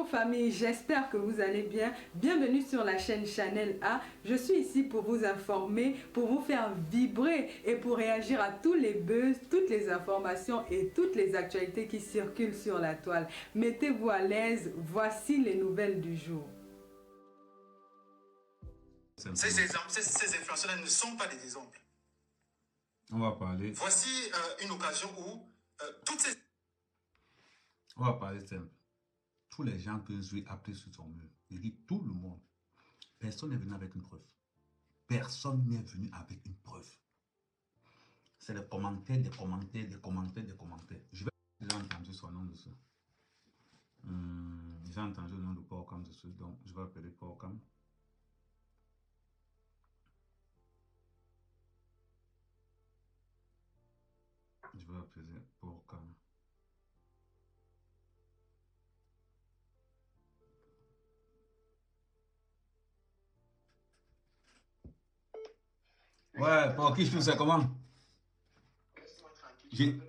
Bonjour famille, j'espère que vous allez bien. Bienvenue sur la chaîne Channel A. Je suis ici pour vous informer, pour vous faire vibrer et pour réagir à tous les buzz, toutes les informations et toutes les actualités qui circulent sur la toile. Mettez-vous à l'aise, voici les nouvelles du jour. Ces influenceurs ne sont pas des exemples. On va parler. Voici une occasion où toutes ces... On va parler simple. Tous les gens que je suis appelés sur son mur, je dis tout le monde. Personne n'est venu avec une preuve. Personne n'est venu avec une preuve. C'est des commentaires, des commentaires, des commentaires, des commentaires. J'ai entendu son nom dessus. J'ai entendu le nom de Paul dessus, donc je vais appeler Paul. Je vais appeler Paul. Ouais, pour qui je trouve ça comment? J'ai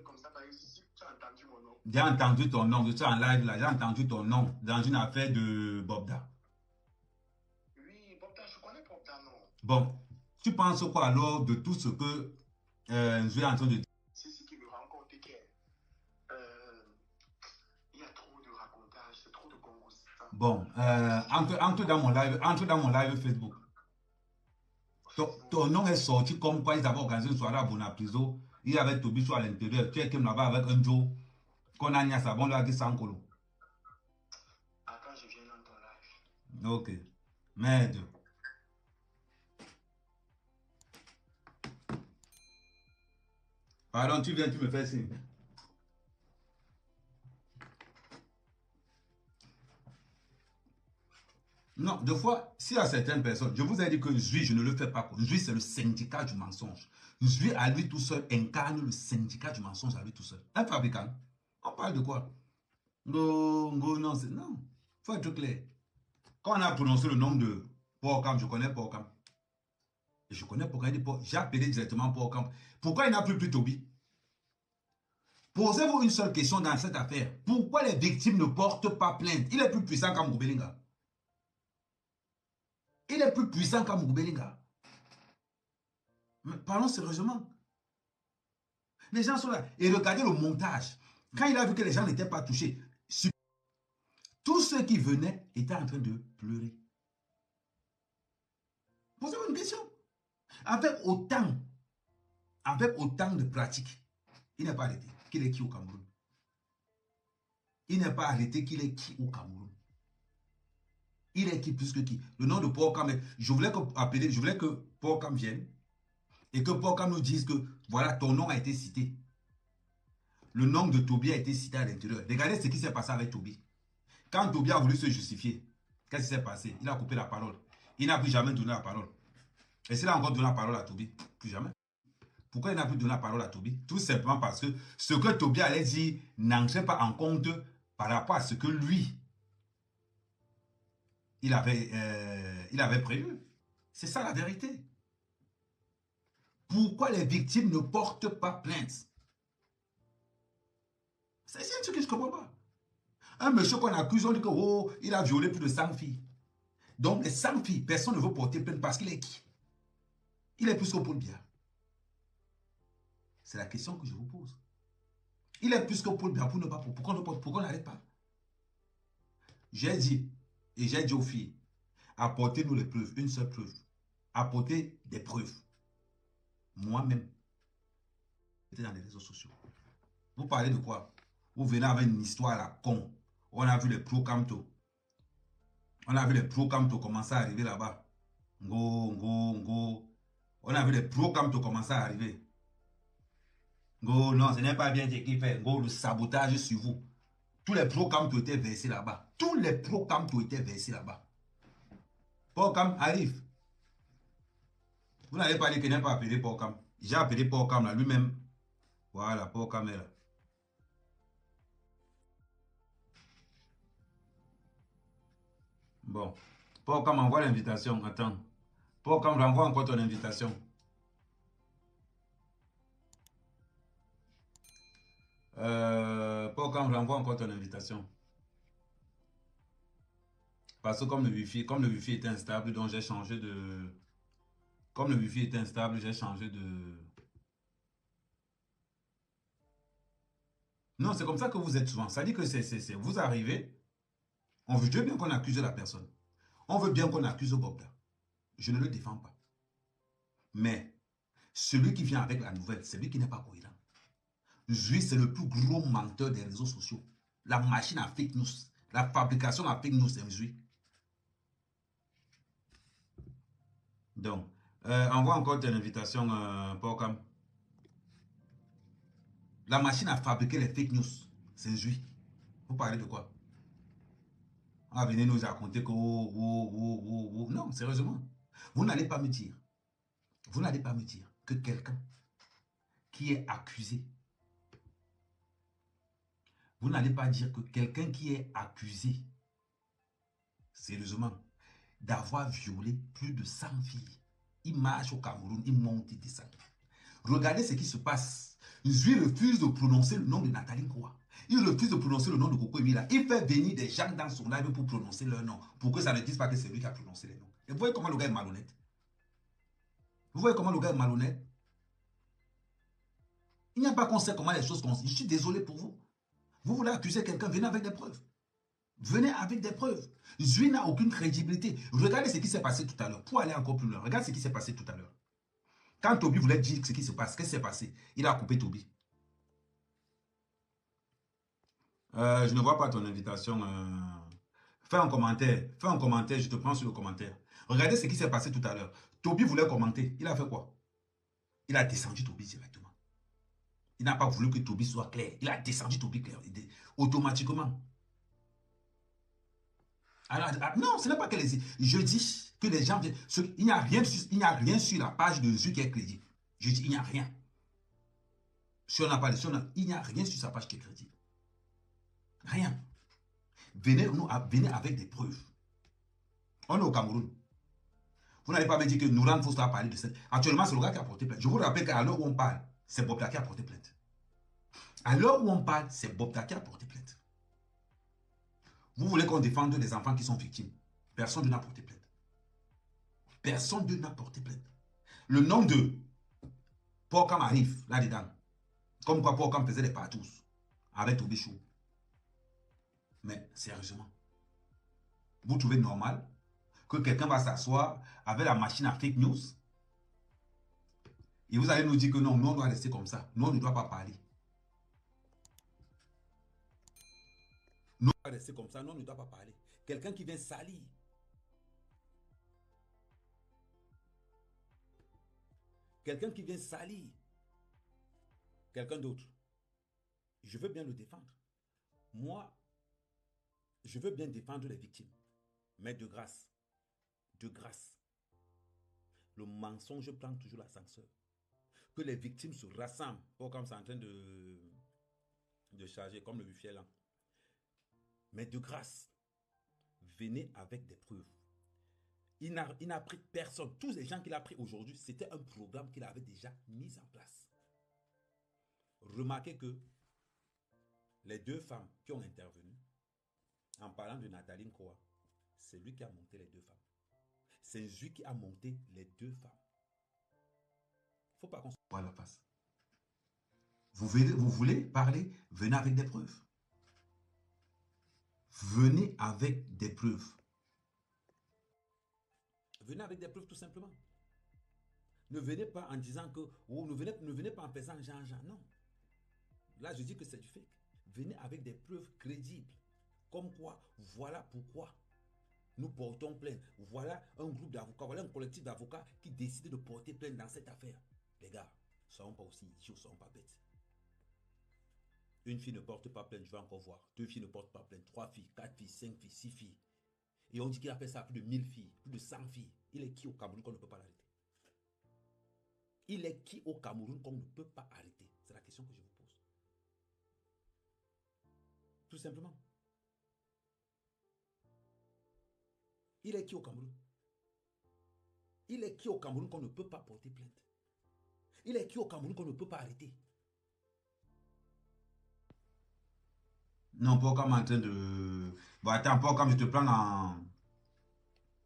entendu ton nom, je suis en live là, j'ai entendu ton nom dans une affaire de Bobda. Oui, Bobda, je connais Bobda, non. Bon, tu penses quoi alors de tout ce que je suis en train de dire? C'est ce qui me rend compte qu'il y a trop de racontage, c'est trop de Congo. Bon, entre dans mon live Facebook. Ton nom est sorti comme quoi ils avaient organisé une soirée à Bonapriso. Il y avait Tobicho à l'intérieur. Tu es comme là-bas avec un Joe. Qu'on a niasse à bon là qui s'encolo. Attends, je viens dans ton live. Ok. Merde. Pardon, tu viens, tu me fais signe. Non, deux fois, s'il y a certaines personnes, je vous ai dit que Zui, je ne le fais pas. Zui, c'est le syndicat du mensonge. Zui, à lui tout seul, incarne le syndicat du mensonge à lui tout seul. Un fabricant. On parle de quoi? Non, non, non. Faut être clair. Quand on a prononcé le nom de Paul, je connais Paul. Et je connais pourquoi il dit Paul. J'ai appelé directement Paul. Pourquoi il n'a plus Toby? Posez-vous une seule question dans cette affaire. Pourquoi les victimes ne portent pas plainte? Il est plus puissant qu'Amoubelinga. Il est plus puissant qu'Amoubelinga. Mais parlons sérieusement. Les gens sont là. Et regardez le montage. Quand il a vu que les gens n'étaient pas touchés, tous ceux qui venaient étaient en train de pleurer. Posez-vous une question. Avec autant de pratiques, il n'est pas arrêté. Qu'il est qui au Cameroun? Il n'est pas arrêté qu'il est qui au Cameroun? Il est qui plus que qui? Le nom de Paul Cam, je voulais que Paul Cam vienne et que Paul Cam nous dise que voilà, ton nom a été cité. Le nom de Toby a été cité à l'intérieur. Regardez ce qui s'est passé avec Toby. Quand Toby a voulu se justifier, qu'est-ce qui s'est passé? Il a coupé la parole. Il n'a plus jamais donné la parole. Et s'il a encore donné la parole à Toby? Plus jamais. Pourquoi il n'a plus donné la parole à Toby? Tout simplement parce que ce que Toby allait dire n'entrait pas en compte par rapport à ce que lui, il avait prévu. C'est ça la vérité. Pourquoi les victimes ne portent pas plainte? C'est un truc que je ne comprends pas. Un monsieur qu'on accuse, on dit que oh, il a violé plus de 100 filles. Donc les 100 filles, personne ne veut porter plainte parce qu'il est qui? Il est plus que Paul Biya. C'est la question que je vous pose. Il est plus que Paul Biya pourquoi on n'arrête pas? J'ai dit, et j'ai dit aux filles, apportez-nous les preuves, une seule preuve. Apportez des preuves. Moi-même, j'étais dans les réseaux sociaux. Vous parlez de quoi? Vous venez avec une histoire à la con. On a vu les pro-camto. On a vu les pro-camto commencer à arriver là-bas. Ngo. On a vu les pro-camto commencer à arriver. Ngo, non, ce n'est pas bien qui fait. Ngo, le sabotage sur vous. Tous les pro-camto étaient versés là-bas. Tous les pro-camto étaient versés là-bas. Paul-Cam arrive. Vous n'avez pas dit qu'il n'a pas appelé Paul-Cam. J'ai appelé Paul-Cam là, lui-même. Voilà, Paul-Cam est là. Bon. Paul-Cam envoie l'invitation. Attends. Paul-Cam renvoie encore ton invitation. Paul-Cam renvoie encore ton invitation. Parce que comme le wifi était instable, donc j'ai changé de... Comme le wifi était instable, j'ai changé de... Non, c'est comme ça que vous êtes souvent. Ça dit que vous arrivez, on veut bien qu'on accuse la personne. On veut bien qu'on accuse Bobda. Je ne le défends pas. Mais celui qui vient avec la nouvelle, c'est lui qui n'est pas cohérent. Lui, c'est le plus gros menteur des réseaux sociaux. La machine à fake news. La fabrication à fake news, c'est lui. Donc, envoie encore ton invitation, Porcam. La machine à fabriquer les fake news, c'est lui. Vous parlez de quoi? Ah, venez nous raconter que... Non, sérieusement. Vous n'allez pas me dire. Vous n'allez pas me dire que quelqu'un qui est accusé, vous n'allez pas dire que quelqu'un qui est accusé, sérieusement, d'avoir violé plus de 100 filles, il marche au Cameroun, il monte, il descend. Regardez ce qui se passe. Lui refuse de prononcer le nom de Nathalie Koua. Il refuse de prononcer le nom de Coco Emila. Il fait venir des gens dans son live pour prononcer leur nom, pour que ça ne dise pas que c'est lui qui a prononcé les noms. Et vous voyez comment le gars est malhonnête? Vous voyez comment le gars est malhonnête? Il n'y a pas qu'on sait comment les choses sont. Je suis désolé pour vous. Vous voulez accuser quelqu'un, venez avec des preuves. Venez avec des preuves. Lui n'a aucune crédibilité. Regardez ce qui s'est passé tout à l'heure. Pour aller encore plus loin, regarde ce qui s'est passé tout à l'heure. Quand Toby voulait dire ce qui se passe, qu'est-ce qui s'est passé? Il a coupé Toby. Je ne vois pas ton invitation. Fais un commentaire. Fais un commentaire, je te prends sur le commentaire. Regardez ce qui s'est passé tout à l'heure. Toby voulait commenter. Il a fait quoi? Il a descendu Toby directement. Il n'a pas voulu que Toby soit clair. Il a descendu Toby clair. Automatiquement. Alors, non, ce n'est pas que les... Je dis que les gens... Il n'y a rien sur la page de Zu qui est crédible. Je dis, il n'y a rien. Si on n'a pas il n'y a rien sur sa page qui est crédible. Rien. Venez avec des preuves. On est au Cameroun. Vous n'allez pas me dire que Nouran Foster a parlé de ça. Actuellement, c'est le gars qui a porté plainte. Je vous rappelle qu'à l'heure où on parle, c'est Bobda qui a porté plainte. À l'heure où on parle, c'est Bobda qui a porté plainte. Vous voulez qu'on défende les enfants qui sont victimes. Personne n'a porté plainte. Personne n'a porté plainte. Le nom de Porcam arrive là-dedans. Comme quoi Porcam faisait des partous avec Tobichou. Mais sérieusement, vous trouvez normal que quelqu'un va s'asseoir avec la machine à fake news et vous allez nous dire que non, nous on doit rester comme ça. Nous on ne doit pas parler. Nous on doit rester comme ça, nous on ne doit pas parler. Quelqu'un qui vient salir. Quelqu'un qui vient salir. Quelqu'un d'autre. Je veux bien le défendre. Moi, je veux bien défendre les victimes. Mais de grâce. De grâce. Le mensonge prend toujours l'ascenseur. Que les victimes se rassemblent. Pas comme c'est en train de charger, comme le wifi est là. Mais de grâce, venez avec des preuves. Il n'a pris personne. Tous les gens qu'il a pris aujourd'hui, c'était un programme qu'il avait déjà mis en place. Remarquez que les deux femmes qui ont intervenu, en parlant de Nathalie Koua, c'est lui qui a monté les deux femmes. C'est lui qui a monté les deux femmes. Il ne faut pas qu'on se voit la face. Vous voulez parler, venez avec des preuves. Venez avec des preuves. Venez avec des preuves tout simplement. Ne venez pas en disant que... Oh, ne venez pas en faisant Jean. Non. Là, je dis que c'est du fake. Venez avec des preuves crédibles. Comme quoi, voilà pourquoi nous portons plainte. Voilà un groupe d'avocats, voilà un collectif d'avocats qui décide de porter plainte dans cette affaire. Les gars, ne soyons pas aussi idiots, ne soyons pas bêtes. Une fille ne porte pas plainte, je vais encore voir. Deux filles ne portent pas plainte, 3 filles, 4 filles, 5 filles, 6 filles. Et on dit qu'il a fait ça à plus de 1000 filles, plus de 100 filles. Il est qui au Cameroun qu'on ne peut pas l'arrêter? Il est qui au Cameroun qu'on ne peut pas arrêter? C'est la question que je vous pose. Tout simplement. Il est qui au Cameroun? Il est qui au Cameroun qu'on ne peut pas porter plainte? Il est qui au Cameroun qu'on ne peut pas arrêter? Non, pas comme en train de... Bon, attends, pas comme je te prends en...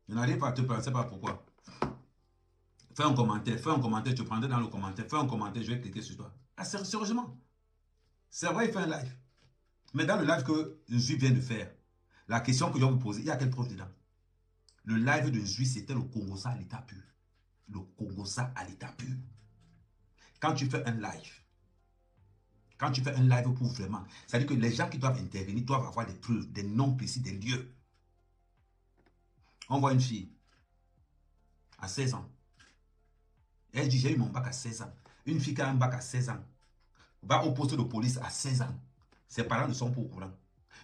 Je n'arrive pas à te prendre, je ne sais pas pourquoi. Fais un commentaire, tu prendrais dans le commentaire, fais un commentaire, je vais cliquer sur toi. Ah, sérieusement. C'est vrai, il fait un live. Mais dans le live que Nzui vient de faire, la question que je vais vous poser, il y a quelle preuve dedans? Le live de Nzui, c'était le Congo-Ça à l'état pur. Le Congo-Ça à l'état pur. Quand tu fais un live, pour vraiment, c'est-à-dire que les gens qui doivent intervenir doivent avoir des preuves, des noms précis, des lieux. On voit une fille à 16 ans. Elle dit, j'ai eu mon bac à 16 ans. Une fille qui a un bac à 16 ans va au poste de police à 16 ans. Ses parents ne sont pas au courant.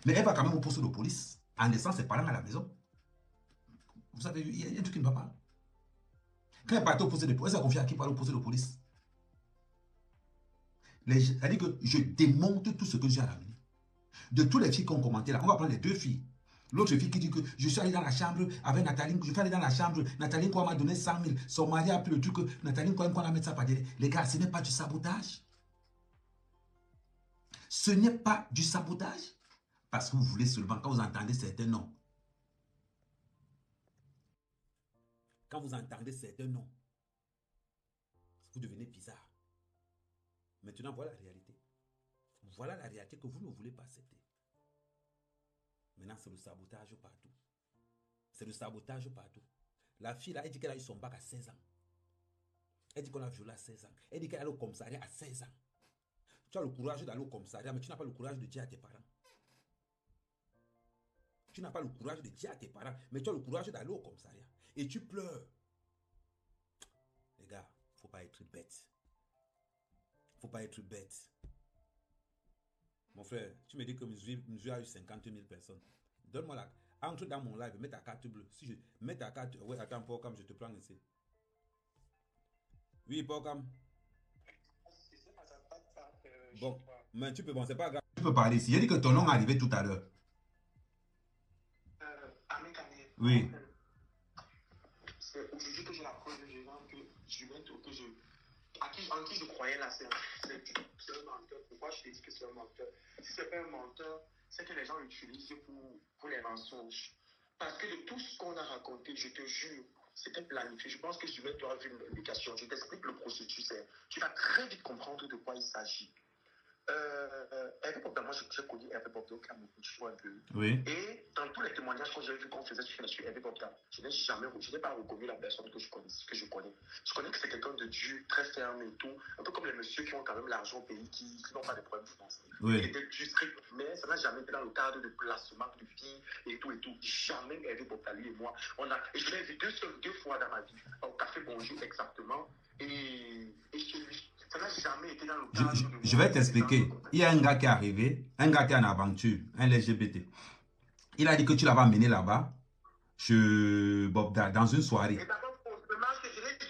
Mais elle va quand même au poste de police en laissant ses parents à la maison. Vous savez, il y a un truc qui ne va pas. Quand elle partait au poste de police, elle s'est confiée à qui pour aller au poste de police? C'est-à-dire que je démonte tout ce que j'ai ramené. De tous les filles qui ont commenté là, on va prendre les deux filles. L'autre fille qui dit que je suis allé dans la chambre avec Nathalie, je suis allé dans la chambre, Nathalie quoi m'a donné 100 000, son mari a pris le truc, Nathalie quoi a mis ça par derrière. Les gars, ce n'est pas du sabotage. Ce n'est pas du sabotage. Parce que vous voulez seulement, quand vous entendez certains noms, quand vous entendez certains noms, vous devenez bizarre. Maintenant, voilà la réalité. Voilà la réalité que vous ne voulez pas accepter. Maintenant, c'est le sabotage partout. C'est le sabotage partout. La fille, là, elle dit qu'elle a eu son bac à 16 ans. Elle dit qu'on a violé à 16 ans. Elle dit qu'elle est allée au commissariat à 16 ans. Tu as le courage d'aller au commissariat, mais tu n'as pas le courage de dire à tes parents. Tu n'as pas le courage de dire à tes parents, mais tu as le courage d'aller au commissariat. Et tu pleures. Les gars, il ne faut pas être bête. Il ne faut pas être bête. Mon frère, tu me dis que Nzui a eu 50 000 personnes. Donne-moi la... Entre dans mon live, mets ta carte bleue. Si je mets ta carte... Oui, attends, Porcam, je te prends ici. Oui, Porcam. Bon, mais tu peux... Bon, c'est pas grave. Tu peux parler ici. J'ai dit que ton nom est arrivé tout à l'heure. Oui. C'est aujourd'hui que j'ai la preuve de gens que je vais tout, en qui je croyais là, c'est un menteur. Pourquoi je te dis que c'est un menteur? Si c'est pas un menteur, c'est que les gens l'utilisent pour les mensonges. Parce que de tout ce qu'on a raconté, je te jure, c'était planifié. Je pense que je vais toi vu une indication. Je t'explique le processus. Tu vas très vite comprendre de quoi il s'agit. Hervé Bobda, moi j'ai connu Hervé Bobda au Cameroun, tu vois un peu. Oui. Et dans tous les témoignages que j'ai vu qu'on faisait sur Hervé Bobda, je n'ai pas reconnu la personne que je connais. Je connais que c'est quelqu'un de dur, très ferme et tout, un peu comme les messieurs qui ont quand même l'argent au pays, qui n'ont pas de problèmes financiers. Oui. Il était du strict, mais ça n'a jamais été dans le cadre de placement de filles et tout et tout. Jamais Hervé Bobda, lui et moi, et je l'ai vu deux fois dans ma vie, au Café Bonjour exactement, et chez lui. Ça n'a jamais été dans le cadre je vais t'expliquer. Il y a un gars qui est arrivé, un gars qui est en aventure, un LGBT. Il a dit que tu l'avais amené là-bas, chez Bobda, dans une soirée. Et d'abord, je n'ai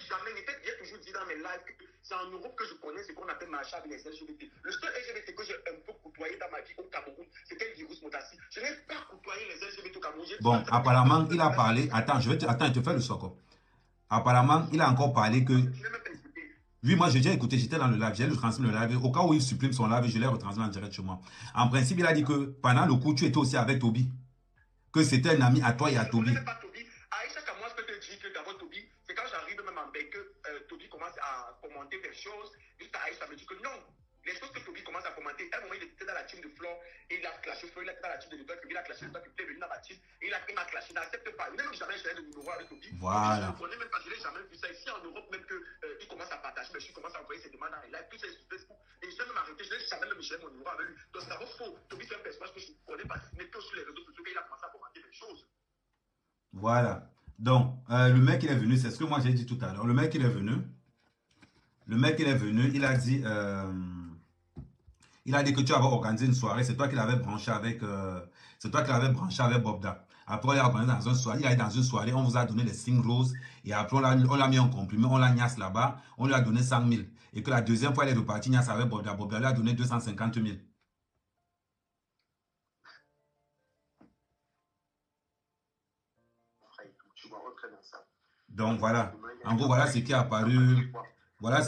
jamais, j'ai toujours dit dans mes lives que c'est en Europe que je connais ce qu'on appelle marcher avec les LGBT. Le seul LGBT que j'ai un peu côtoyé dans ma vie au Cameroun, c'était Virus Motassi. Je n'ai pas côtoyé les LGBT au Cameroun. Bon, apparemment, il a parlé. Attends, je te fais le soco. Apparemment, il a encore parlé que... Oui, moi, j'ai déjà écouté, j'étais dans le live, j'ai retransmis le live. Au cas où il supprime son live, je l'ai retransmis en direct chez moi. En principe, il a dit que pendant le coup, tu étais aussi avec Toby. Que c'était un ami à toi et à Toby. Je ne connais pas Toby. Aïcha, moi, je peux te dire que d'abord, Toby, c'est quand j'arrive même en bec que Toby commence à commenter des choses. Juste Aïcha me dit que non. Les choses que Toby commence à commenter, à un moment, il était dans la team de Flore et il a clashé Flore, il était dans la team de Ludovic, il a clashé Ludovic, il est venu dans la team et il m'a clashé. Il n'accepte pas. Il n'a même jamais changé de numéro avec Toby. Voilà. Je ne connais même pas, je n'ai jamais vu ça. Ici en Europe, même qu'il commence à partager, mais je commence à envoyer ses demandes en live, tout ça sur Facebook. Et je vais même arrêter, je n'ai jamais même changé mon numéro avec lui. Donc c'est d'abord faux. Toby, c'est un personnage que je ne connais pas, mais que sur les réseaux sociaux, il a commencé à commenter des choses. Voilà. Donc, le mec, il est venu, c'est ce que moi j'ai dit tout à l'heure. Le mec, il est venu, il a dit... il a dit que tu avais organisé une soirée, c'est toi qui l'avais branché avec Bobda. Après, il a organisé dans une soirée, il est dans une soirée, on vous a donné les signes roses, et après, on l'a mis en comprimé, on l'a niasse là-bas, on lui a donné 100 000. Et que la deuxième fois, il est reparti niasse avec Bobda. Bobda lui a donné 250 000. Donc voilà, en gros, voilà ce qui est apparu, là-dedans. Voilà,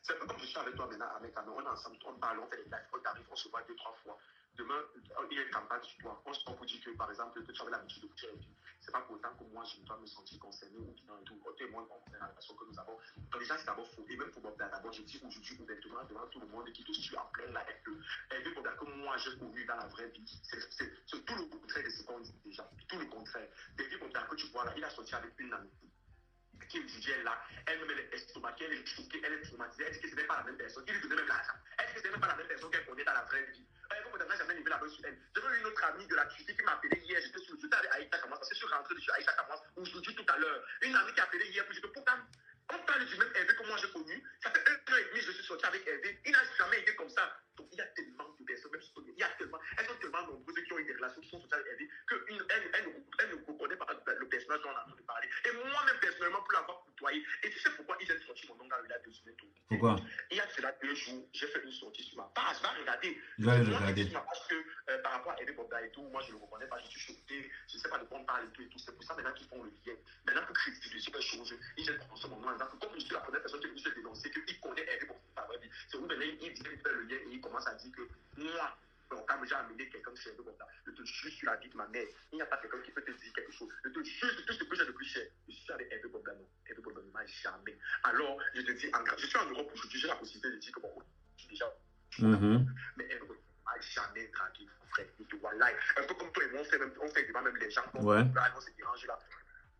c'est comme je suis avec toi maintenant, avec Amé, on est ensemble, on parle, on fait des lives, on t'arrive, on se voit 2-3 fois. demain, il y a une campagne sur toi. On se prend pour dire que, par exemple, que tu avais l'habitude de coucher avec lui. C'est pas pour autant que moi, je dois me sentir concerné ou bien et tout. Côté moi, on connaît la relation que nous avons. Donc, déjà, c'est d'abord faux. Et même pour moi, d'abord, je dis aujourd'hui ouvertement devant tout le monde qui te suit en plein là avec eux. Et puis, que moi, j'ai connu dans la vraie vie, c'est tout le contraire de ce qu'on dit déjà. Tout le contraire. Depuis que tu vois là, il a sorti avec une amie qui est là, elle-même elle est estomaquée, elle est choquée, elle est traumatisée, elle dit que ce n'est pas la même personne, il lui donnait même l'argent. Elle dit que ce n'est même pas la même personne qu'elle connaît dans la vraie vie. Vous n'a jamais levé la main sur elle. J'avais une autre amie de la Tunisie qui m'a appelé hier, j'étais avec Aïcha Kamas, parce que je suis rentré de chez Aïcha Kamas aujourd'hui tout à l'heure. Une amie qui a appelé hier, puis je dis pourtant, on parle du même Hervé que moi j'ai connu, ça fait 1 an et demi je suis sorti avec Hervé, il n'a jamais été comme ça. Donc il y a tellement de personnes, même il y a tellement, elles sont tellement nombreuses qui ont eu des relations qui sont sorties avec Hervé, qu'elle ne reconnaît pas le personnage dont on a entendu parler. Et moi-même personnellement, pour l'avoir côtoyé, et tu sais pourquoi ils ont sorti mon nom dans le live de Zumeto? Pourquoi? Il y a cela 2 jours, j'ai fait une sortie sur ma page, va regarder. Je vais regarder. Parce que par rapport à Hervé Bobda et tout, moi je ne le reconnais pas, je suis choqué, je ne sais pas de quoi on parle et tout. C'est pour ça maintenant qu'ils font le lien. Maintenant pour critiquer les choses, ils ont prononcé mon nom en disant que comme je suis la première personne qui vous a dénoncé qu'il connaît Hervé Bobda, c'est où maintenant il vient faire le lien et il commence à dire que moi, quand j'ai amené quelqu'un chez Hervé Bobda, je te jure sur la vie de ma mère, il n'y a pas quelqu'un qui peut te dire quelque chose. Je te jure sur tout ce que j'ai de plus cher. Je suis avec Hervé Bobda, non. Hervé Bobda ne m'a jamais. Alors, je te dis, je suis en Europe aujourd'hui, j'ai la possibilité de dire que bon, je suis déjà. Mais Hervé Bobda ne m'a jamais dragué, frère. Je te vois live. Un peu comme toi et moi, on fait devant même les gens. On se dérange là.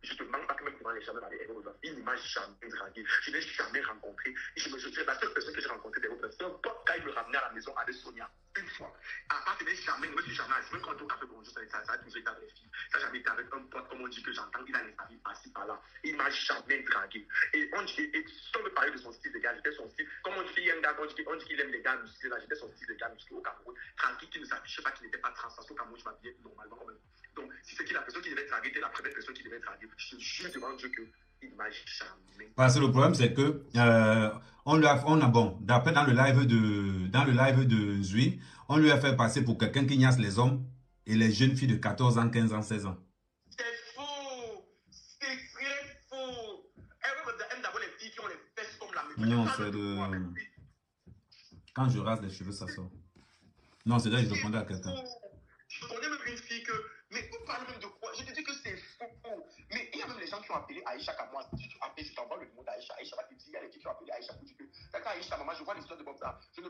Je te demande pas que même devant les gens, même avec Hervé Bobda, il ne m'a jamais dragué. Je n'ai jamais rencontré. La seule personne que j'ai rencontrée, c'est un pote quand il me ramenait à la maison avec Sonia. Une fois. À part que jamais, moi je suis jamais assis. Même quand on café bonjour, ça a toujours été avec les filles. Ça n'a jamais été avec un pote, comme on dit que j'entends, il a les amis par-ci par-là. Il m'a jamais dragué. Et si on me parlait de son style de gars, j'étais son style. Comme on dit qu'il aime qu'il aime les gars musclés, là, j'étais son style de gars musclés au Cameroun. Tranquille, qui ne s'affichait pas, qui n'était pas trans. Parce qu'au Cameroun, je m'habillais normalement comme donc, si c'est qui la personne qui devait draguer, était la première personne qui devait draguer, je jure devant Dieu qu'il ne m'a jamais. Parce que le problème, c'est que on a bon, d'après dans le live de Zui, on lui a fait passer pour quelqu'un qui niasse les hommes et les jeunes filles de 14 ans, 15 ans, 16 ans. C'est faux! C'est très faux! Elle aime d'abord les filles qui ont les fesses comme la méthode. Non, c'est de... Quand je rase les cheveux, ça sort. Non, c'est là que je demandais à quelqu'un. Je connais même une fille que... Mais on parle même de quoi? Je te dis que c'est faux. Mais il y a même les gens qui ont appelé Aïcha Kamois. Si tu appelles, je t'envoie le numéro d'Aïcha. Aïcha va te dire, il y a les filles qui ont appelé Aïcha pour dire que d'accord, Aïcha, maman, je vois l'histoire de Bob là. C'est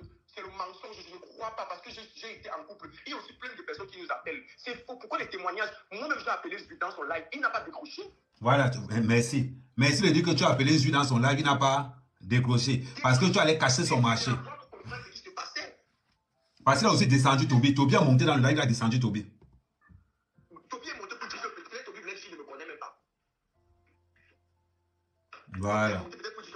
le mensonge, je ne crois pas parce que j'ai été en couple. Il y a aussi plein de personnes qui nous appellent. C'est faux. Pourquoi les témoignages? Moi-même, je l'ai appelé Zui dans son live. Il n'a pas décroché. Voilà, merci. Merci de dire que tu as appelé Zui dans son live, il n'a pas décroché. Parce que tu allais cacher son marché. Parce qu'il a aussi descendu Toby. Toby a monté dans le live, il a descendu Toby. Toby est monté pour dire que peut-être Toby venait ne me connaît même pas. Voilà.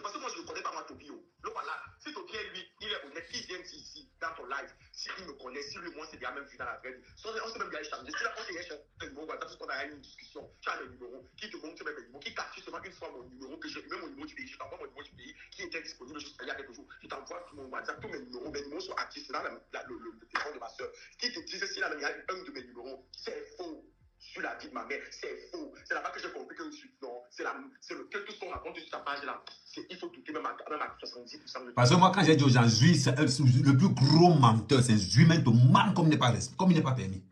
Parce que moi je ne connais pas moi Toby. Donc voilà, si Toby est lui, il est honnête, il vient ici dans ton live. S'il me connaît, si lui, moi c'est bien même vu dans la vraie vie. On s'est même bien échangé. Si là on s'est échangé un numéro, parce qu'on a eu une discussion, tu as le numéro, qui te montre même le numéro, qui capture seulement une fois mon numéro, que j'ai même mon numéro du pays, je t'envoie mon numéro du pays qui était disponible juste il y a quelques jours. Je t'envoie sur mon WhatsApp tous mes numéros sont actifs dans le téléphone de ma soeur. Qui te disait s'il y a un de mes numéros, c'est faux. Sur la vie de ma mère, c'est faux. C'est là-bas que j'ai compris que non, que tout ce qu'on raconte sur ta page là, il faut douter même à 70%. Parce que moi, quand j'ai dit aux gens, Zui, c'est le plus gros menteur, c'est Zui, même te ment comme il n'est pas permis.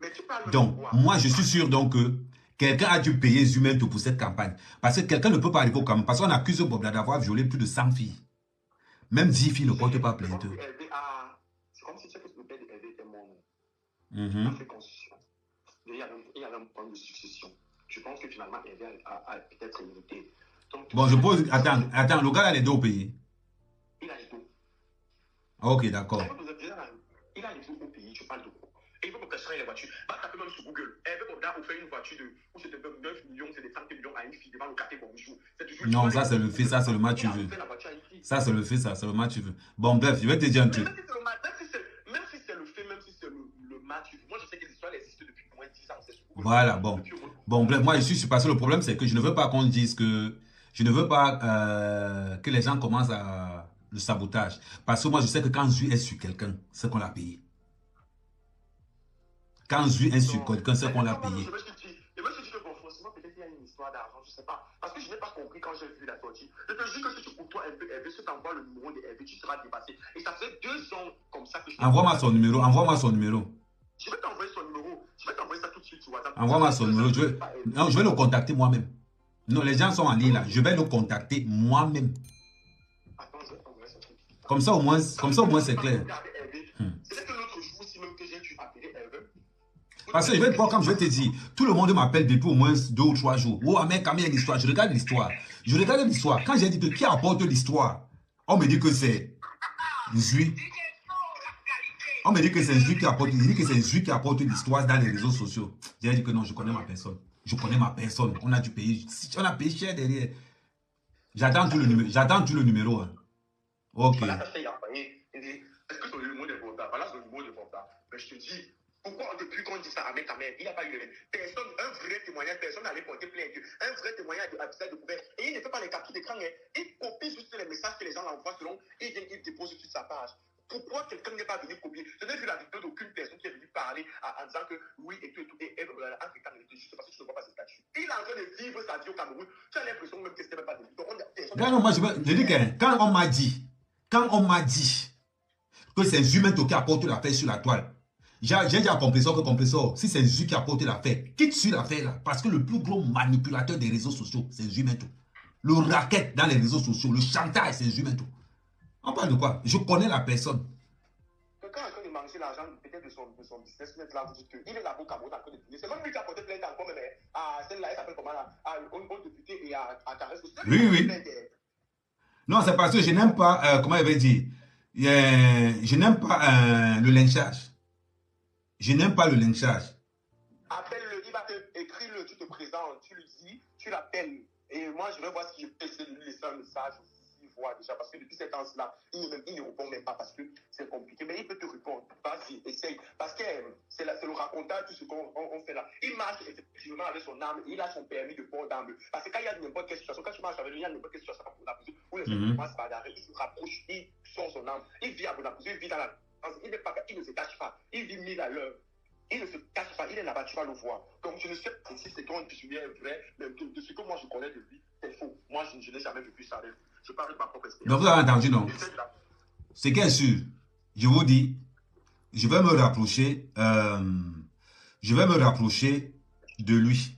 Donc, moi, je suis sûr donc que quelqu'un a dû payer Zui Mento pour cette campagne. Parce que quelqu'un ne peut pas arriver au Cameroun. Parce qu'on accuse Bob d'avoir violé plus de 100 filles. Même 10 filles ne portent pas plainte. C'est comme si le père de Hervé était mort. Il a fait constitution. Il y avait un problème de succession. Je pense que finalement, Hervé a peut-être hérité. Bon, je pose... Attends, le gars a les deux au pays. Il a les deux. Ok, d'accord. Il a les deux au pays, tu parles de quoi? Et il veut que ça les voitures. Va taper même sur Google. Hervé Bobda offert une voiture où c'était 9 millions, c'est des 30 millions à une fille devant le café bonjour. Non, ça c'est le fait, ça c'est le match tu veux. Ça c'est le fait, ça c'est le match tu veux. Bon, bref, je vais te dire un truc. Même si c'est le fait, même si c'est le match tu veux. Moi je sais que l'histoire existe depuis au moins 10 ans. Voilà, bon. Bon, bref, moi je suis passé. Le problème c'est que je ne veux pas qu'on dise que... Je ne veux pas que les gens commencent à le sabotage. Parce que moi je sais que quand Zui est sur quelqu'un, c'est qu'on l'a payé. Quand Zui est sur quelqu'un, c'est qu'on l'a payé. Je me suis dit que bon, forcément, peut-être qu'il y a une histoire d'argent, je ne sais pas. Parce que je n'ai pas compris quand j'ai vu la sortie. Je te dis que si tu côtoies Hervé, si tu envoies le numéro de Hervé, tu seras dépassé. Et ça fait 2 ans comme ça que je... Envoie-moi son numéro, envoie-moi son numéro. Je vais t'envoyer son numéro. Je vais t'envoyer ça tout de suite sur WhatsApp. Envoie-moi son numéro. Non, je vais le contacter moi-même. Non, les gens sont en ligne là. Je vais le contacter moi-même. Attends, je vais t'envoyer ça tout de suite. Comme ça, au moins, c'est clair. C'est que l'autre jour aussi même que j'ai dû appeler Hervé. Parce que je vais te voir, comme je vais te dire, tout le monde m'appelle depuis au moins 2 ou 3 jours. Oh, mec, il y a une histoire. Je regarde l'histoire. Je regarde l'histoire. Quand j'ai dit que qui apporte l'histoire, on me dit que c'est Zui. On me dit que c'est Zui qui apporte. Il dit que c'est Zui qui apporte l'histoire dans les réseaux sociaux. J'ai dit que non, je connais ma personne. Je connais ma personne. On a dû payer. On a payé cher derrière. J'attends tout le numéro. J'attends tout le numéro. Hein. Ok. Voilà, ça fait est-ce que ton numéro de portable? Voilà son numéro de portable. Mais je te dis, pourquoi depuis qu'on dit ça avec ta mère, il n'y a pas eu personne, un vrai témoignage, personne n'allait porter plainte. Un vrai témoignage de Abdel de Couvert. Et il ne fait pas les captures d'écran. Il copie juste les messages que les gens l'envoient selon. Il vient, il dépose sur sa page. Pourquoi quelqu'un n'est pas venu copier? Je n'ai vu la vidéo d'aucune personne qui est venue parler en disant que oui et tout et tout. Et Africain était juste parce que je ne vois pas ce statut. Il est en train de vivre sa vie au Cameroun. Tu as l'impression même que ce n'était même pas de vie. Non, moi, je dis que quand on m'a dit que c'est Zumento qui apporte l'affaire sur la toile, j'ai dit à Compressor que Compressor, si c'est Zu qui apporte l'affaire, quitte sur l'affaire là. Parce que le plus gros manipulateur des réseaux sociaux, c'est Zumento. Le racket dans les réseaux sociaux, le chantage, c'est Zumento. On parle de quoi? Je connais la personne. Quand il mangeait l'argent peut-être de son business, là, vous dites qu'il est là au Cameroun en train de dîner. C'est même lui qui a porté plainte encore, mais à celle-là, elle s'appelle comment là? Au député et à Caresse. Oui. Non, c'est parce que je n'aime pas, comment il va dire, je n'aime pas le lynchage. Je n'aime pas le lynchage. Appelle-le, il va écrire-le, tu te présentes, tu lui dis, tu l'appelles. Et moi, je vais voir si je peux essayer de lui laisser un message aussi. Voit déjà, parce que depuis cette temps-là, il ne répond même pas parce que c'est compliqué, mais il peut te répondre. Vas-y, essaye. Parce que c'est le racontage, tout ce qu'on fait là. Il marche effectivement avec son âme, il a son permis de port d'âme. Parce que quand il y a n'importe quelle situation, quand tu marches avec lui, il y a n'importe quelle situation à Bonapouzou, où les gens commencent à bagarrer, il se rapproche, il sort son âme, il vit à Bonapouzou, il vit dans la. Il ne se cache pas, il vit 1000 à l'heure. Il ne se cache pas, il est là-bas, tu vas le voir. Donc je ne sais pas si c'est quand tu es vrai, mais de ce que moi je connais de lui, c'est faux. Moi, je n'ai jamais vécu ça. Je parle de ma propre expérience. Donc vous avez entendu, non? C'est qu'est sûr, je vous dis, je vais me rapprocher de lui.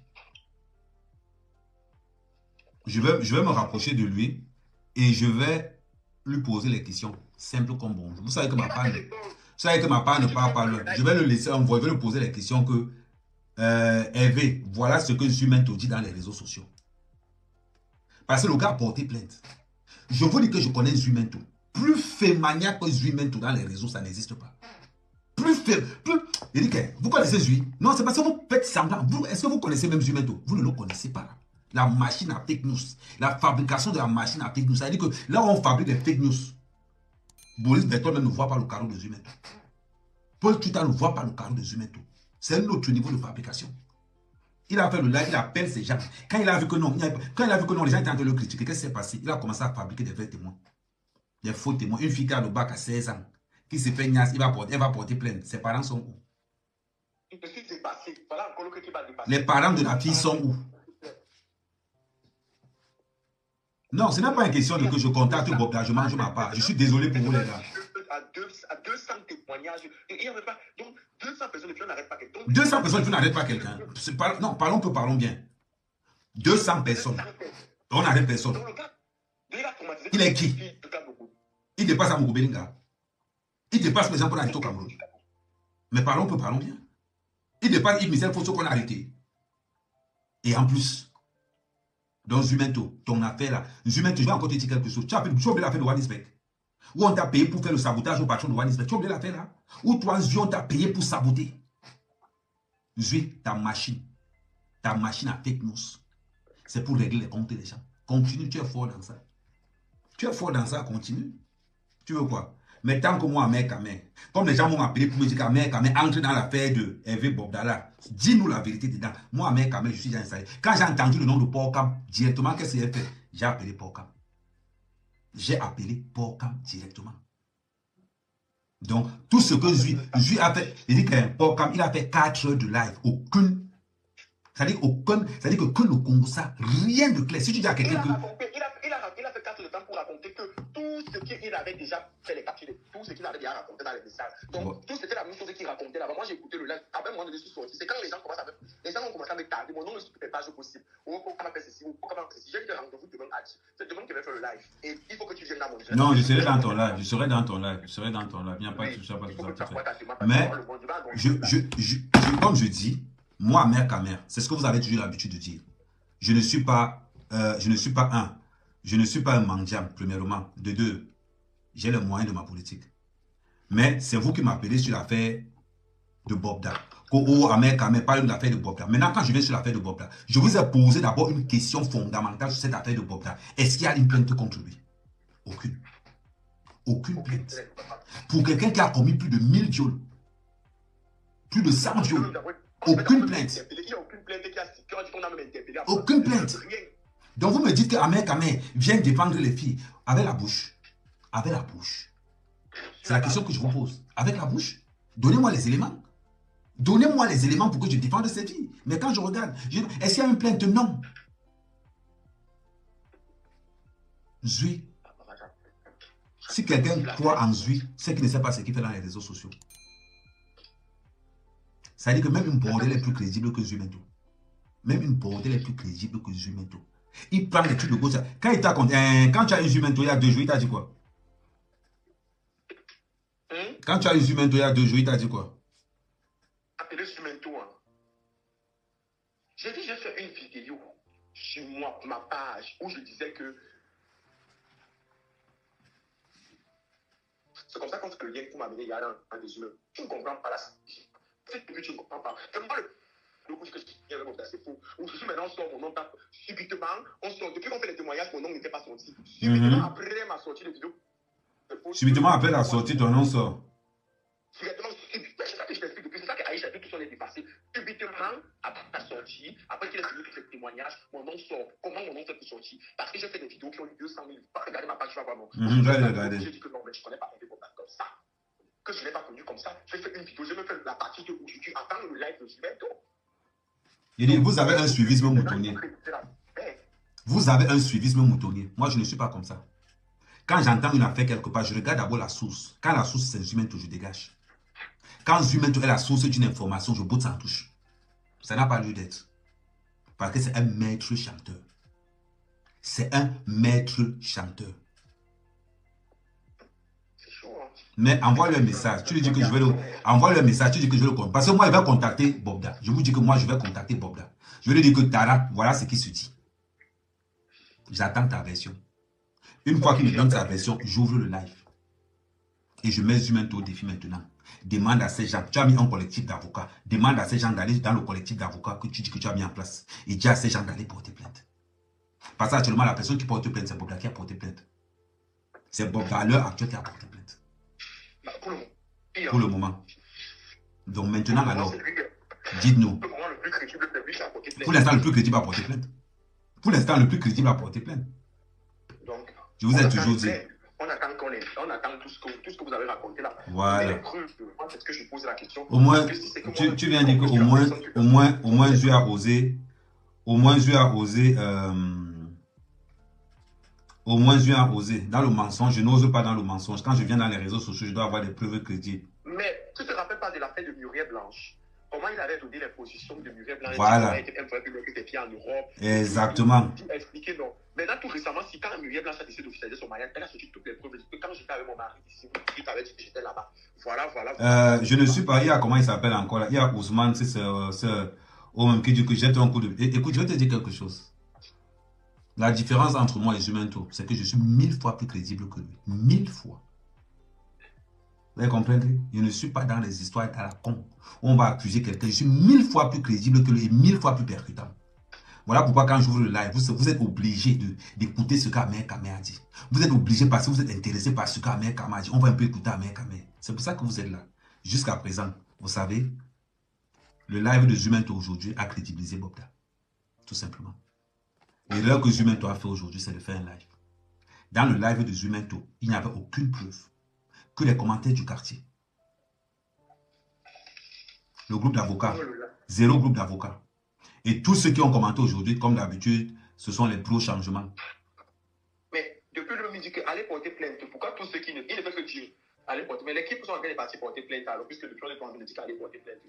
Je vais me rapprocher de lui et je vais lui poser les questions simples comme bonjour. Vous savez que ma part ne parle pas loin. Je vais le laisser envoyer, je vais lui poser les questions que Hervé, voilà ce que Zumento dit dans les réseaux sociaux. Parce que le gars a porté plainte. Je vous dis que je connais Zumento. Plus fémaniaque que Zumento dans les réseaux, ça n'existe pas. Plus. Il dit que vous connaissez Zui? Non, c'est parce que vous faites semblant. Est-ce que vous connaissez même Zumento? Vous ne le connaissez pas. La machine à fake news. La fabrication de la machine à fake news. Ça veut dire que là où on fabrique des fake news, Boris Bertol même ne voit pas le carreau de Zumento. Paul Tuta ne voit pas le carreau de Zumento. C'est un autre niveau de fabrication. Il a fait le live, il appelle ces gens. Quand il a vu que non, les gens étaient en train de le critiquer, qu'est-ce qui s'est passé? Il a commencé à fabriquer des vrais témoins. Des faux témoins. Une fille qui a le bac à 16 ans, qui se fait niasse, elle va porter plainte. Ses parents sont où? Les parents de la fille sont où? Non, ce n'est pas une question de que je contacte Bob là, je mange ma part. Je suis désolé pour vous les gars. À 200 témoignages. Il n'y avait pas. Donc, 200 personnes, tu n'arrêtes pas quelqu'un. 200 personnes, tu n'arrêtes pas quelqu'un. Non, parlons bien. 200 personnes. On n'arrête personne. Il est qui? Il dépasse à Mougoubelinga. Il dépasse les gens qu'on a arrêté au Cameroun. Mais parlons bien. Il dépasse Yves Michel Fosso qu'on a arrêté. Et en plus, dans Zumento, ton affaire là, Zumento, je vais encore te dire quelque chose. Tu as oublié l'affaire de Wanisbeck. Où on t'a payé pour faire le sabotage au patron de Wanisbeck. Tu as oublié l'affaire là? Où toi, Zui, on t'a payé pour saboter. Zui, ta machine à fake news, c'est pour régler les comptes des gens. Continue, tu es fort dans ça. Continue. Tu veux quoi? Mais tant que moi, mec, comme les gens m'ont appelé pour me dire qu'Amé entre dans l'affaire de Hervé Bobdala, dis-nous la vérité dedans. Moi, mec, je suis déjà installé. Quand j'ai entendu le nom de Porcam, directement, qu'est-ce qu'il a fait? J'ai appelé Porcam. Directement. Donc, tout ce que Zui a fait, il dit que Porcam, il a fait 4 heures de live. C'est-à-dire que le Congo, ça, rien de clair. Si tu dis à quelqu'un que... Il a fait 4 heures de temps pour raconter que tous ce qu'il avait déjà fait les captures, tout ce qu'il avait déjà raconté dans les messages. Donc, tout c'était la même chose qu'il racontait là-bas. Moi, j'ai écouté le live. Après, moi, je suis sorti. C'est quand les gens ont commencé à me tarder. Mon nom ne suit les pages possibles. Pourquoi faire ceci? Pourquoi faire ceci? J'ai dit rendez-vous demain à 10. C'est demain que je vais faire le live. Et il faut que tu viennes dans mon live. Non, je serai dans ton live. Je serai dans ton live. Il n'y a pas de souci. Mais, comme je dis, moi, mère qu'à mère, c'est ce que vous avez toujours l'habitude de dire. Je ne suis pas un mendiant, premièrement. De deux, j'ai les moyens de ma politique. Mais c'est vous qui m'appelez sur l'affaire de Bobda. Parlez de l'affaire de Bobda. Maintenant, quand je viens sur l'affaire de Bobda, je vous ai posé d'abord une question fondamentale sur cette affaire de Bobda. Est-ce qu'il y a une plainte contre lui? Aucune. Aucune plainte. Pour quelqu'un qui a commis plus de 1000 viols, plus de 100 viols, aucune plainte. Aucune plainte. Donc vous me dites que Ahmed Kamé vient défendre les filles avec la bouche. Avec la bouche. C'est la question que je vous pose. Avec la bouche, donnez-moi les éléments. Donnez-moi les éléments pour que je défende ces filles. Mais quand je regarde, est-ce qu'il y a une plainte? Non. Zui. Si quelqu'un croit en Zui, c'est qu'il ne sait pas ce qu'il fait dans les réseaux sociaux. Ça veut dire que même une bordelle est plus crédible que Zui Mento. Même une bordelle est plus crédible que Zui Mento. Il prend les trucs de gauche. Quand il t'a compté, quand tu as eu Zui Mento il y a 2 jours, il t'a dit quoi? Quand tu as eu Zui Mento il y a 2 jours, il t'a dit quoi? Appelez Zui Mento. J'ai dit, j'ai fait une vidéo sur moi, ma page, où je disais que c'est comme ça qu'on se le lien pour m'amener il y a un des humains. Tu ne comprends pas la stratégie. Tu ne comprends pas. C'est moi le coup que je viens avec mon c'est faux. Aujourd'hui, maintenant, on sort mon nom, subitement, on sort. Depuis qu'on fait les témoignages, mon nom n'était pas sorti. Subitement, après ma sortie de vidéo. Subitement, après la sortie, ton nom sort. Subitement, c'est ça que je t'explique depuis. C'est ça qu'Aïcha dit, tout son est dépassé. Subitement, après la sortie, après qu'il ait fini tous les témoignages, mon nom sort. Comment mon nom fait pour sortir? Parce que j'ai fait des vidéos qui ont eu 200 000. Regardez ma page, tu vas voir mon. J'ai dit que non, mais je ne connais pas Hervé Bobda comme ça. Que je ne l'ai pas connu comme ça. J'ai fait une vidéo, je me fais la partie de où tu attends le live de Zumento. Il dit, vous avez un suivisme moutonnier. Vous avez un suivisme moutonnier. Moi, je ne suis pas comme ça. Quand j'entends une affaire quelque part, je regarde d'abord la source. Quand la source, c'est Zumento, je dégage. Quand Zumento est la source d'une information, je botte sans touche. Ça n'a pas lieu d'être. Parce que c'est un maître chanteur. C'est un maître chanteur. Mais envoie-lui un message. Tu lui dis que je vais le... Envoie-lui un message. Tu dis que je vais le contacter. Parce que moi, il va contacter Bobda. Je vous dis que moi, je vais contacter Bobda. Je vais lui dire que Tara, voilà ce qui se dit. J'attends ta version. Une fois qu'il me donne sa version, j'ouvre le live. Et je mets Zumento au défi maintenant. Demande à ces gens. Tu as mis un collectif d'avocats. Demande à ces gens d'aller dans le collectif d'avocats que tu dis que tu as mis en place. Et dis à ces gens d'aller porter plainte. Parce qu'actuellement, la personne qui porte plainte, c'est Bobda qui a porté plainte. C'est Bobda à l'heure actuelle qui a porté plainte. Pour le moment. Donc maintenant, alors, dites-nous. Pour l'instant, le plus crédible à porter plainte. Pour l'instant, le plus crédible à porter plainte. Je vous ai toujours dit. On attend tout ce que vous avez raconté là. Voilà. C'est ce que je pose la question. Au moins, tu viens de dire qu'au moins, Dieu a osé. Au moins, Dieu a osé. Au moins, Dieu a osé. Dans le mensonge, je n'ose pas dans le mensonge. Quand je viens dans les réseaux sociaux, je dois avoir des preuves crédibles. Mais tu ne te rappelles pas de l'affaire de Muriel Blanche? Comment il avait donné les positions de Muriel Blanche? Voilà. En Europe. Exactement. Expliquer non. Maintenant, tout récemment, si quand Muriel Blanche a décidé d'officialiser son mariage, elle a sorti toutes les preuves. Quand j'étais avec mon mari ici, il t'avait dit que j'étais là-bas. Voilà. Je ne suis pas. Il y a comment il s'appelle encore là? Il y a Ousmane, c'est ce homme qui dit que jette un coup de. Écoute, je vais te dire quelque chose. La différence entre moi et Zumento, c'est que je suis 1000 fois plus crédible que lui. 1000 fois. Vous comprenez? Je ne suis pas dans les histoires à la con. On va accuser quelqu'un. Je suis 1000 fois plus crédible que lui et 1000 fois plus percutant. Voilà pourquoi quand j'ouvre le live, vous êtes obligé d'écouter ce qu'Ahmed Kamé a dit. Vous êtes obligé parce que vous êtes intéressé par ce qu'Ahmed Kamé a dit. On va un peu écouter Ahmed Kamé. C'est pour ça que vous êtes là. Jusqu'à présent, vous savez, le live de Zumento aujourd'hui a crédibilisé Bobda. Tout simplement. L'erreur que Zumento a fait aujourd'hui, c'est de faire un live. Dans le live de Zumento, il n'y avait aucune preuve que les commentaires du quartier. Le groupe d'avocats, 0 groupe d'avocats. Et tous ceux qui ont commenté aujourd'hui, comme d'habitude, ce sont les pro-changements. Mais depuis le midi, allez porter plainte. Pourquoi tous ceux qui ne... Il ne fait que dire, allez porter. Mais l'équipe sont en train de partir porter plainte, alors, puisque depuis on est en train de dire qu'allez porter plainte.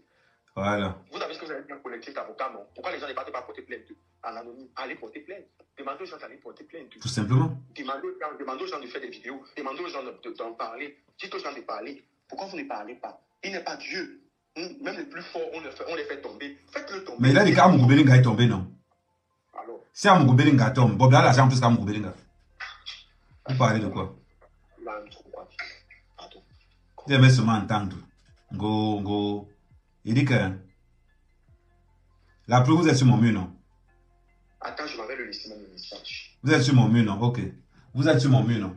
Voilà. Vous avez ce que vous avez dit un collectif d'avocats, non? Pourquoi les gens ne partent pas porter plainte en anonyme? Allez porter plainte. Demandez aux gens d'aller porter plainte. Tout simplement. Demandez aux gens de faire des vidéos. Demandez aux gens d'en parler. Dites aux gens de parler. Pourquoi vous ne parlez pas? Il n'est pas Dieu. Même les plus forts, on les fait tomber. Faites-le tomber. Mais il a dit qu'Amoukou est tombé, non? Alors? Si Amoukou Belinga tombe, Bob a l'argent plus qu'Amoukou Belinga. Vous parlez de quoi? Là, je trouve quoi? Pardon. Vous devez seulement entendre. Go. Il dit que la preuve, vous êtes sur mon mur, non? Attends, je m'avais le laissé mon message. Vous êtes sur mon mur, non? Ok. Vous êtes sur mon mur, non?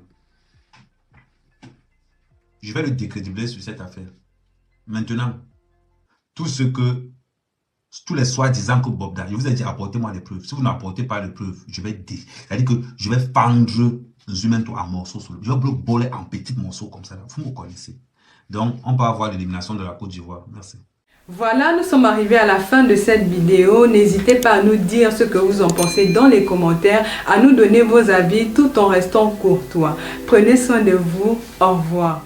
Je vais le décrédibiliser sur cette affaire. Maintenant, tous les soi-disant que Bob, je vous ai dit, apportez-moi les preuves. Si vous n'apportez pas les preuves, c'est-à-dire que je vais fendre Zumanto en morceaux. Je vais voler en petits morceaux comme ça. Vous me connaissez. Donc, on peut avoir l'élimination de la Côte d'Ivoire. Merci. Voilà, nous sommes arrivés à la fin de cette vidéo. N'hésitez pas à nous dire ce que vous en pensez dans les commentaires, à nous donner vos avis tout en restant courtois. Prenez soin de vous. Au revoir.